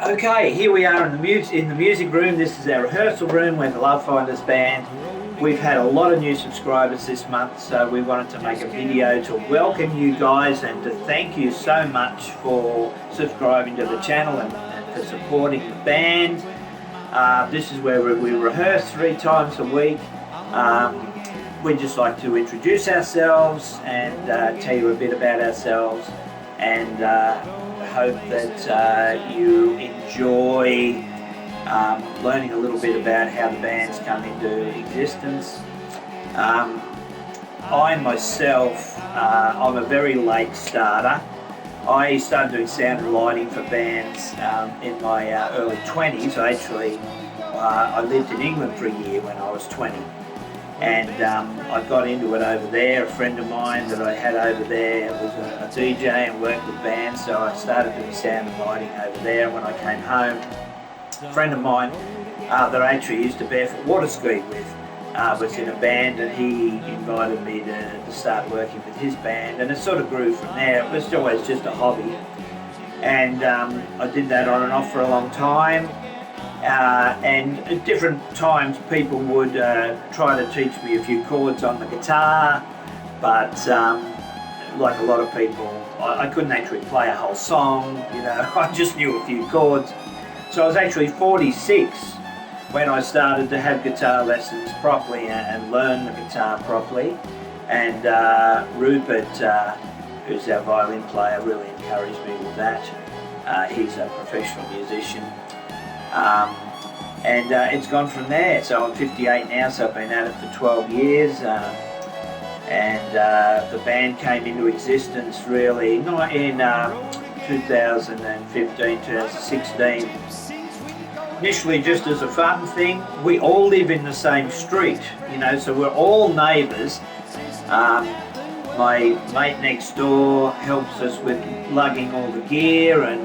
Okay, here we are in the music room. This is our rehearsal room with the Love Finders band. We've had a lot of new subscribers this month, so we wanted to make a video to welcome you guys and to thank you so much for subscribing to the channel and for supporting the band. This is where we rehearse 3 times a week. We'd just like to introduce ourselves and tell you a bit about ourselves, and hope that you enjoy learning a little bit about how the band's come into existence. I myself, I'm a very late starter. I started doing sound and lighting for bands in my early 20s. I lived in England for a year when I was 20. And I got into it over there. A friend of mine that I had over there was a DJ and worked with bands, so I started doing sound and lighting over there. When I came home, a friend of mine that I actually used to barefoot water ski with was in a band, and he invited me to start working with his band, and it sort of grew from there. It was always just a hobby, and I did that on and off for a long time. And at different times people would try to teach me a few chords on the guitar, but like a lot of people, I couldn't actually play a whole song, I just knew a few chords. So I was actually 46 when I started to have guitar lessons properly and learn the guitar properly, and Rupert, who's our violin player, really encouraged me with that. He's a professional musician. And it's gone from there. So I'm 58 now, so I've been at it for 12 years. And the band came into existence really not in 2015, 2016. Initially just as a fun thing. We all live in the same street, so we're all neighbours. My mate next door helps us with lugging all the gear and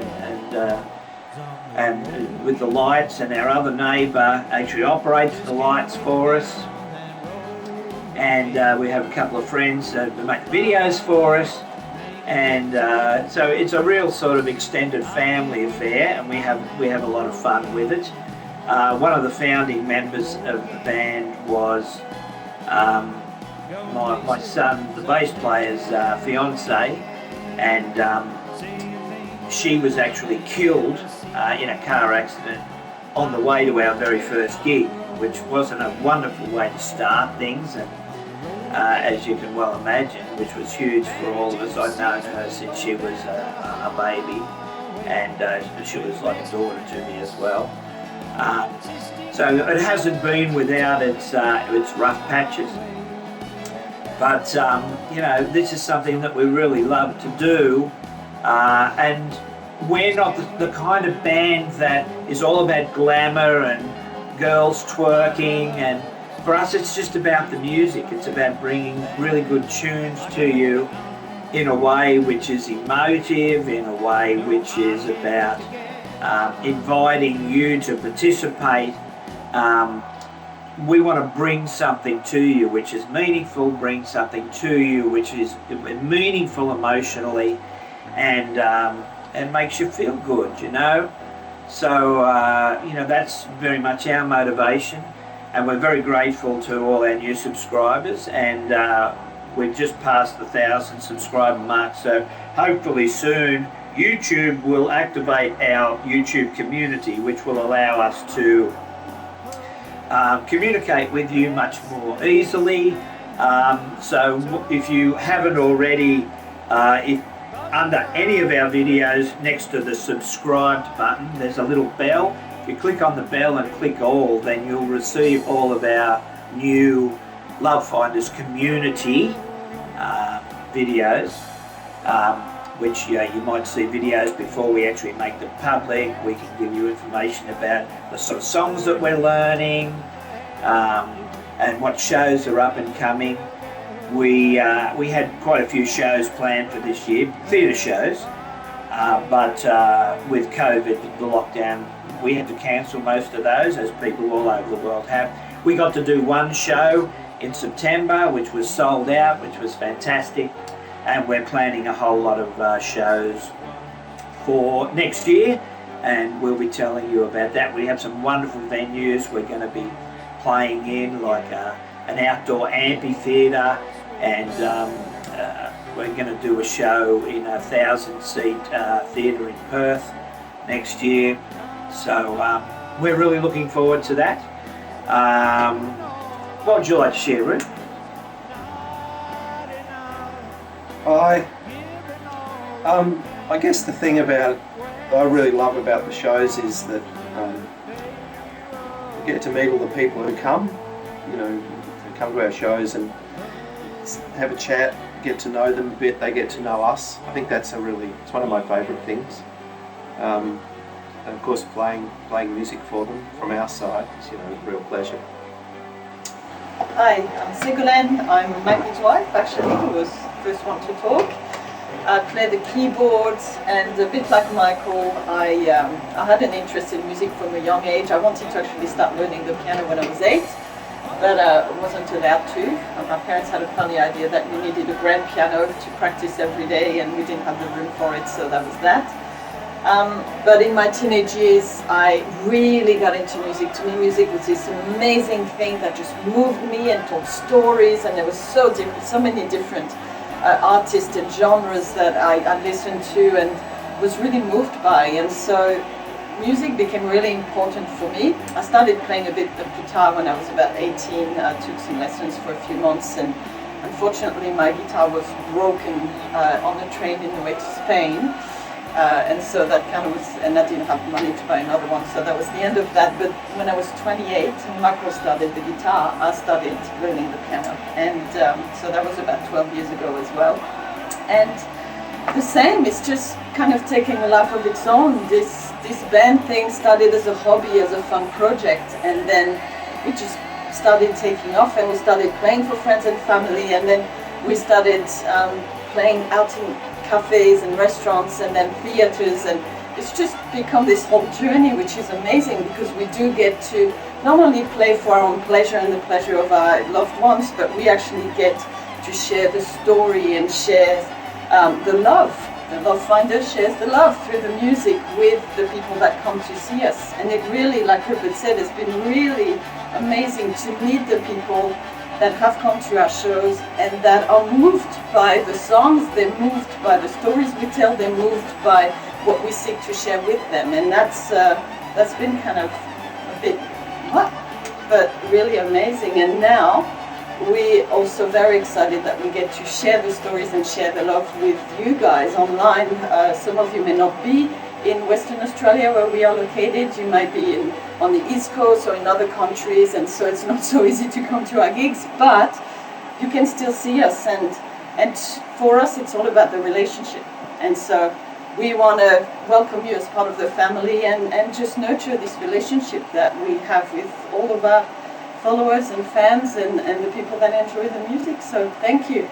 with the lights, and our other neighbour actually operates the lights for us, and we have a couple of friends that make videos for us, and so it's a real sort of extended family affair, and we have a lot of fun with it. One of the founding members of the band was my son, the bass player's fiance, and she was actually killed in a car accident on the way to our very first gig, which wasn't a wonderful way to start things, and as you can well imagine, which was huge for all of us. I'd known her since she was a baby, and she was like a daughter to me as well. So it hasn't been without its rough patches, but this is something that we really love to do, and we're not the kind of band that is all about glamour and girls twerking, and for us it's just about the music. It's about bringing really good tunes to you in a way which is emotive, in a way which is about inviting you to participate. We want to bring something to you which is meaningful, bring something to you which is meaningful emotionally, and makes you feel good, So, that's very much our motivation, and we're very grateful to all our new subscribers, and we've just passed the 1,000 subscriber mark, so hopefully soon YouTube will activate our YouTube community, which will allow us to communicate with you much more easily. So if you haven't already, under any of our videos, next to the subscribed button, there's a little bell. If you click on the bell and click all, then you'll receive all of our new Love Finders community videos, which you might see videos before we actually make them public. We can give you information about the sort of songs that we're learning, and what shows are up and coming. We had quite a few shows planned for this year, theatre shows, but with COVID, the lockdown, we had to cancel most of those, as people all over the world have. We got to do one show in September, which was sold out, which was fantastic, and we're planning a whole lot of shows for next year, and we'll be telling you about that. We have some wonderful venues we're going to be playing in, like an outdoor amphitheatre, and we're going to do a show in a 1,000-seat theatre in Perth next year. So we're really looking forward to that. What would you like to share, Ruth? I guess the thing that I really love about the shows is that we get to meet all the people who come, who come to our shows and have a chat, get to know them a bit, they get to know us. I think it's one of my favourite things. And of course playing music for them from our side is a real pleasure. Hi, I'm Ségolène. I'm Michael's wife, actually, who was the first one to talk. I play the keyboards, and a bit like Michael, I had an interest in music from a young age. I wanted to actually start learning the piano when I was 8, but I wasn't allowed to. My parents had a funny idea that you needed a grand piano to practice every day, and we didn't have the room for it, so that was that. But in my teenage years, I really got into music. To me, music was this amazing thing that just moved me and told stories, and there was so many different artists and genres that I listened to and was really moved by, and so music became really important for me. I started playing a bit of guitar when I was about 18. I took some lessons for a few months, and unfortunately my guitar was broken on a train in the way to Spain. And so that kind of was, and I didn't have money to buy another one, so that was the end of that. But when I was 28 and Marco started the guitar, I started learning the piano, and so that was about 12 years ago as well. And the same, it's just kind of taking a life of its own. This band thing started as a hobby, as a fun project, and then it just started taking off, and we started playing for friends and family, and then we started playing out in cafes and restaurants and then theaters, and it's just become this whole journey, which is amazing because we do get to not only play for our own pleasure and the pleasure of our loved ones, but we actually get to share the story and share the love. The Love Finder shares the love through the music with the people that come to see us, and it really, like Rupert said, it's been really amazing to meet the people that have come to our shows and that are moved by the songs, they're moved by the stories we tell, they're moved by what we seek to share with them, and that's been kind of a bit what, but really amazing. And now we're also very excited that we get to share the stories and share the love with you guys online. Some of you may not be in Western Australia where we are located, you might be on the East Coast or in other countries, and so it's not so easy to come to our gigs, but you can still see us, and for us it's all about the relationship, and so we want to welcome you as part of the family and just nurture this relationship that we have with all of our followers and fans and the people that enjoy the music, so thank you.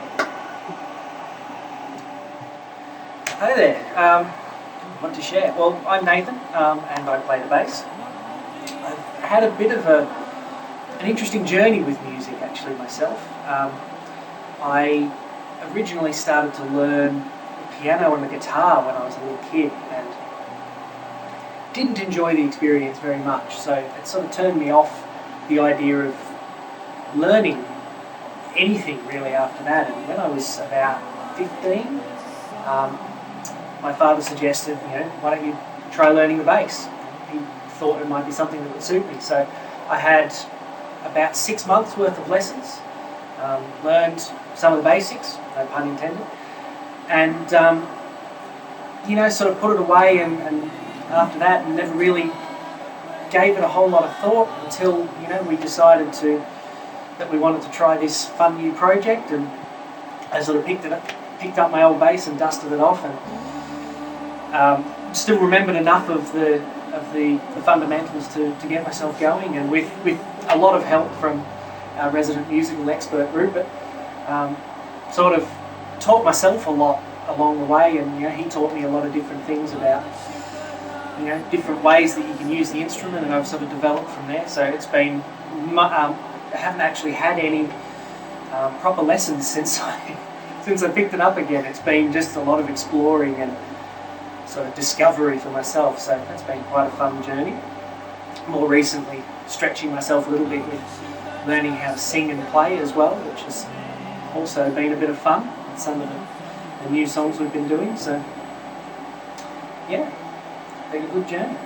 Hi there. Want to share? Well, I'm Nathan, and I play the bass. I've had a bit of an interesting journey with music actually myself. I originally started to learn the piano and the guitar when I was a little kid and didn't enjoy the experience very much, so it sort of turned me off the idea of learning anything really after that. And when I was about 15, my father suggested, why don't you try learning the bass? He thought it might be something that would suit me. So I had about 6 months worth of lessons, learned some of the basics, no pun intended, and sort of put it away, and after that never really gave it a whole lot of thought until we decided that we wanted to try this fun new project, and I sort of picked up my old bass and dusted it off, and still remembered enough of the fundamentals to get myself going, and with a lot of help from our resident musical expert Rupert, sort of taught myself a lot along the way, and he taught me a lot of different things about different ways that you can use the instrument, and I've sort of developed from there. So it's been I haven't actually had any proper lessons since I picked it up again. It's been just a lot of exploring and sort of discovery for myself. So that's been quite a fun journey. More recently, stretching myself a little bit with learning how to sing and play as well, which has also been a bit of fun with some of the new songs we've been doing. So yeah, been a good journey.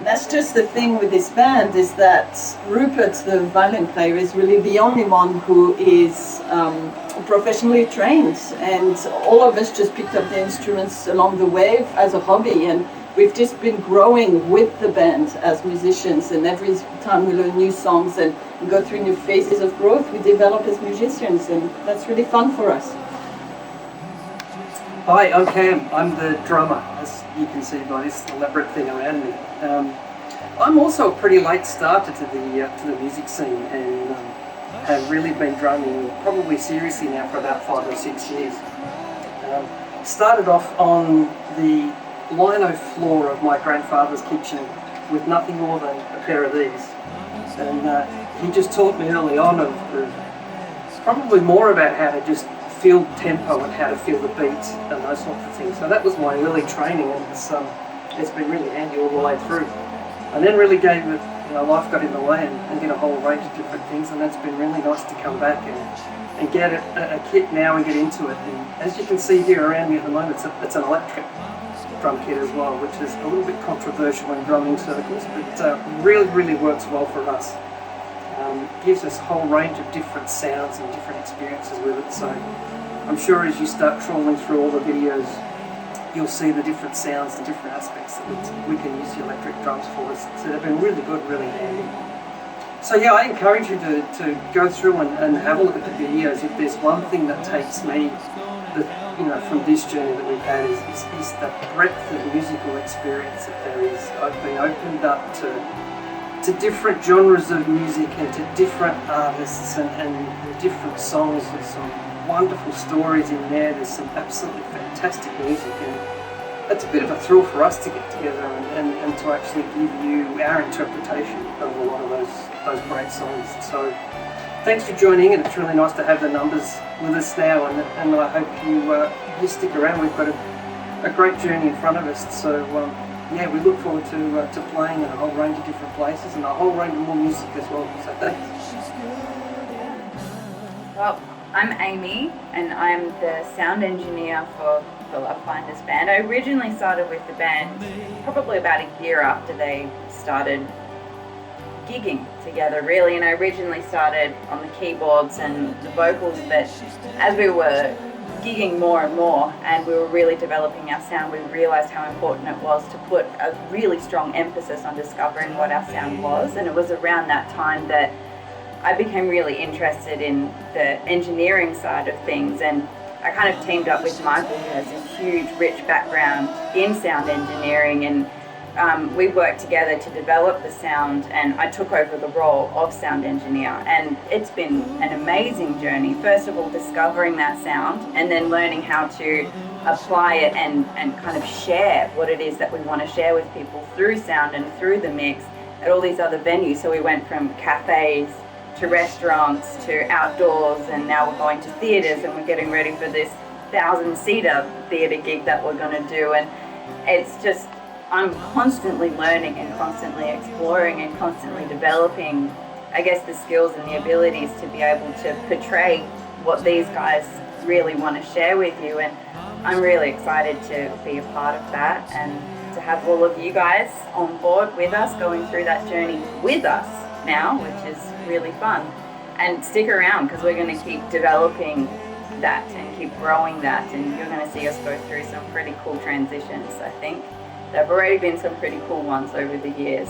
That's just the thing with this band, is that Rupert, the violin player, is really the only one who is professionally trained, and all of us just picked up the instruments along the way as a hobby, and we've just been growing with the band as musicians, and every time we learn new songs and go through new phases of growth, we develop as musicians, and that's really fun for us. Hi, I'm Cam. I'm the drummer, as you can see by this elaborate thing around me. I'm also a pretty late starter to the music scene, and have really been drumming probably seriously now for about 5 or 6 years. Started off on the lino floor of my grandfather's kitchen with nothing more than a pair of these, and he just taught me early on of probably more about how to just feel tempo and how to feel the beats and those sorts of things. So that was my early training, and it's been really handy all the way through. I then really gave it, life got in the way and did a whole range of different things, and that's been really nice to come back and get a kit now and get into it. And as you can see here around me at the moment, it's an electric drum kit as well, which is a little bit controversial in drumming circles, but really works well for us. Gives us a whole range of different sounds and different experiences with it. So I'm sure as you start trawling through all the videos, you'll see the different sounds and different aspects that we can use the electric drums for us. So they've been really good, really handy. So yeah, I encourage you to go through and have a look at the videos. If there's one thing that takes me from this journey that we've had is the breadth of musical experience that there is. I've been opened up to different genres of music and to different artists and different songs. There's some wonderful stories in there. There's some absolutely fantastic music, and it's a bit of a thrill for us to get together and to actually give you our interpretation of a lot of those great songs. So thanks for joining, and it's really nice to have the numbers with us now, and I hope you stick around. We've got a great journey in front of us. So yeah, we look forward to playing in a whole range of different places and a whole range of more music as well. So thanks. Well, I'm Amy, and I'm the sound engineer for the Love Finders band. I originally started with the band probably about a year after they started gigging together, really, and I originally started on the keyboards and the vocals, but as we were gigging more and more and we were really developing our sound, we realised how important it was to put a really strong emphasis on discovering what our sound was, and it was around that time that I became really interested in the engineering side of things, and I kind of teamed up with Michael, who has a huge, rich background in sound engineering, and we worked together to develop the sound, and I took over the role of sound engineer, and it's been an amazing journey. First of all, discovering that sound and then learning how to apply it and kind of share what it is that we want to share with people through sound and through the mix at all these other venues. So we went from cafes to restaurants to outdoors, and now we're going to theatres, and we're getting ready for this 1,000-seater theatre gig that we're going to do, and it's just, I'm constantly learning and constantly exploring and constantly developing, I guess, the skills and the abilities to be able to portray what these guys really want to share with you, and I'm really excited to be a part of that and to have all of you guys on board with us, going through that journey with us now, which is really fun. And stick around, because we're going to keep developing that and keep growing that, and you're going to see us go through some pretty cool transitions. I think there have already been some pretty cool ones over the years.